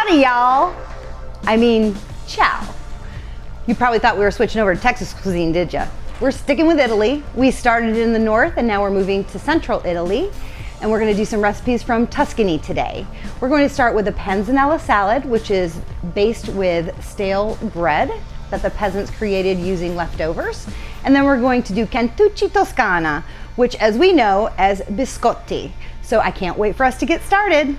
Howdy, y'all. I mean, ciao. You probably thought we were switching over to Texas cuisine, did ya? We're sticking with Italy. We started in the north and now we're moving to central Italy. And we're gonna do some recipes from Tuscany today. We're going to start with a Panzanella salad, which is based with stale bread that the peasants created using leftovers. And then we're going to do cantucci toscana, which as we know as biscotti. So I can't wait for us to get started.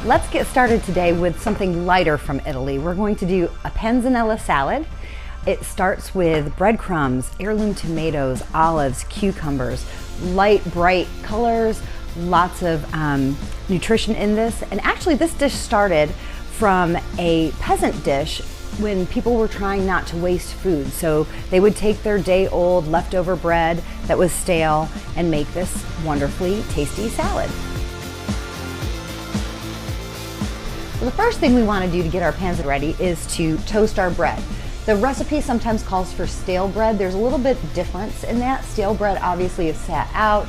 Let's get started today with something lighter from Italy. We're going to do a Panzanella salad. It starts with breadcrumbs, heirloom tomatoes, olives, cucumbers, light, bright colors, lots of nutrition in this. And actually this dish started from a peasant dish when people were trying not to waste food. So they would take their day-old leftover bread that was stale and make this wonderfully tasty salad. The first thing we want to do to get our panza ready is to toast our bread. The recipe sometimes calls for stale bread. There's a little bit difference in that. Stale bread obviously is sat out.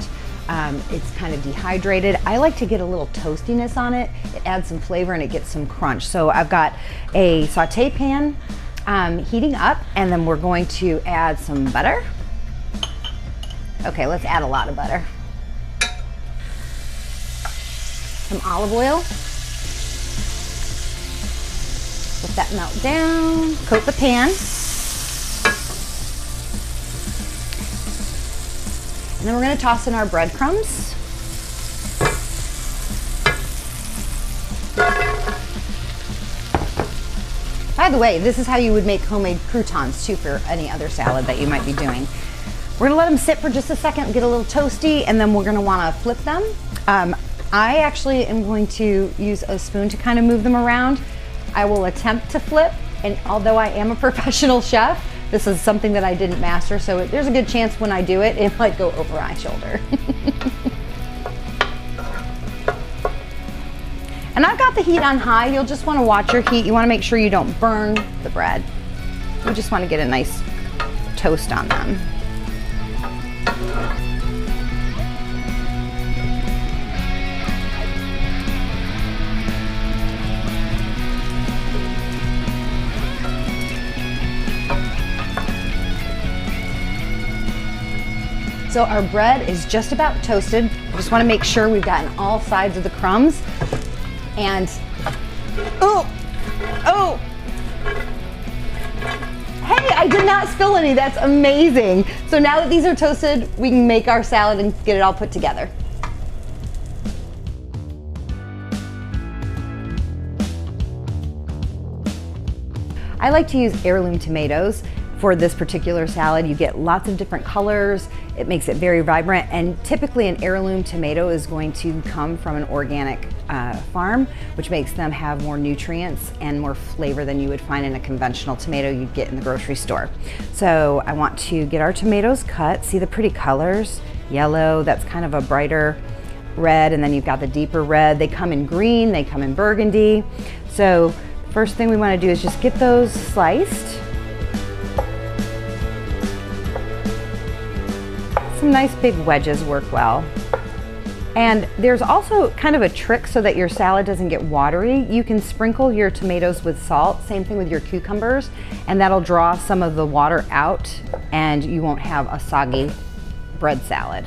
It's kind of dehydrated. I like to get a little toastiness on it. It adds some flavor and it gets some crunch. So I've got a saute pan heating up, and then we're going to add some butter. Okay, let's add a lot of butter. Some olive oil. Let that melt down, coat the pan. And then we're gonna toss in our breadcrumbs. By the way, this is how you would make homemade croutons too for any other salad that you might be doing. We're gonna let them sit for just a second, get a little toasty, and then we're gonna wanna flip them. I actually am going to use a spoon to kind of move them around. I will attempt to flip, and although I am a professional chef, this is something that I didn't master, so there's a good chance when I do it, it might go over my shoulder. And I've got the heat on high. You'll just want to watch your heat. You want to make sure you don't burn the bread. You just want to get a nice toast on them. So our bread is just about toasted. Just want to make sure we've gotten all sides of the crumbs. And, oh, hey, I did not spill any. That's amazing. So now that these are toasted, we can make our salad and get it all put together. I like to use heirloom tomatoes. For this particular salad, you get lots of different colors. It makes it very vibrant, and typically an heirloom tomato is going to come from an organic farm, which makes them have more nutrients and more flavor than you would find in a conventional tomato you'd get in the grocery store. So I want to get our tomatoes cut. See the pretty colors? Yellow, that's kind of a brighter red, and then you've got the deeper red. They come in green, they come in burgundy. So first thing we want to do is just get those sliced. Some nice big wedges work well. And there's also kind of a trick so that your salad doesn't get watery. You can sprinkle your tomatoes with salt, same thing with your cucumbers, and that'll draw some of the water out and you won't have a soggy bread salad.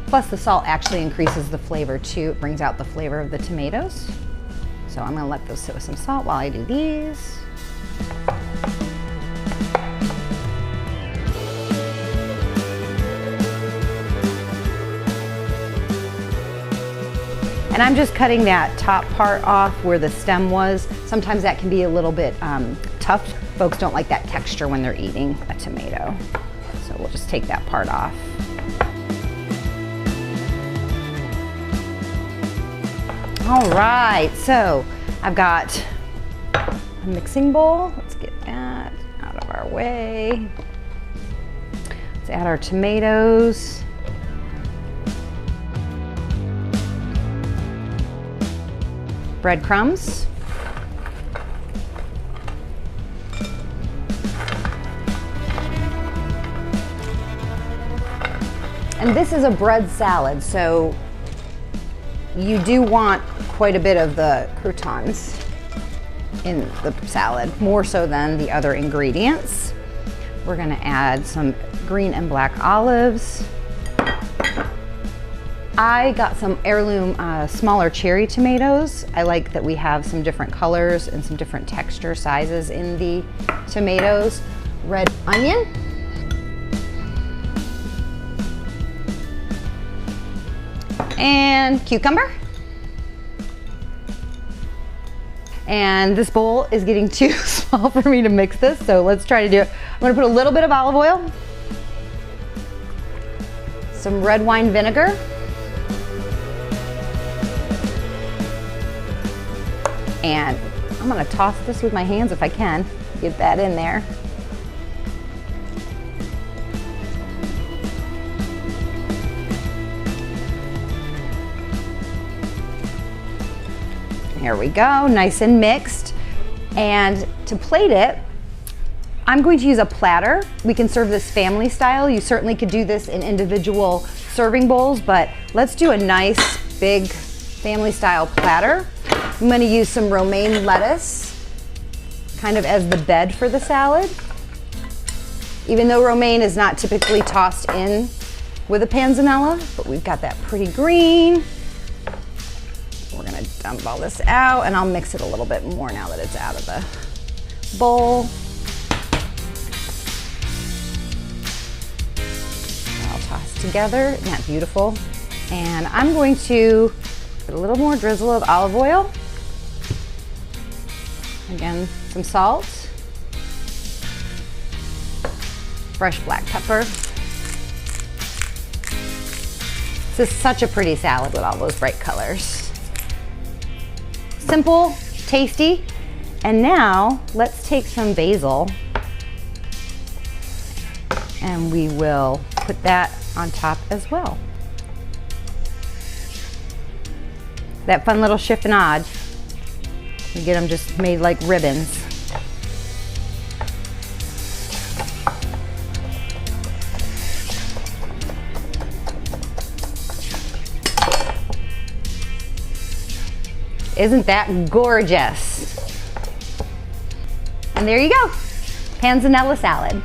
Plus the salt actually increases the flavor too. It brings out the flavor of the tomatoes. So I'm gonna let those sit with some salt while I do these. And I'm just cutting that top part off where the stem was. Sometimes that can be a little bit tough. Folks don't like that texture when they're eating a tomato. So we'll just take that part off. All right, so I've got a mixing bowl. Let's get that out of our way. add our tomatoes. Breadcrumbs. And this is a bread salad, so you do want quite a bit of the croutons in the salad, more so than the other ingredients. We're gonna add some green and black olives. I got some heirloom smaller cherry tomatoes. I like that we have some different colors and some different texture sizes in the tomatoes. Red onion. And cucumber. And this bowl is getting too small for me to mix this, so let's try to do it. I'm gonna put a little bit of olive oil, some red wine vinegar, and I'm gonna toss this with my hands if I can, get that in there. Here we go, nice and mixed. And to plate it, I'm going to use a platter. We can serve this family style. You certainly could do this in individual serving bowls, but let's do a nice big family style platter. I'm gonna use some romaine lettuce, kind of as the bed for the salad. Even though romaine is not typically tossed in with a panzanella, but we've got that pretty green. We're gonna dump all this out, and I'll mix it a little bit more now that it's out of the bowl. All tossed together, isn't that beautiful? And I'm going to put a little more drizzle of olive oil. Again, some salt. Fresh black pepper. This is such a pretty salad with all those bright colors. Simple, tasty, and now let's take some basil and we will put that on top as well. That fun little chiffonade. You get them just made like ribbons. Isn't that gorgeous? And there you go, panzanella salad.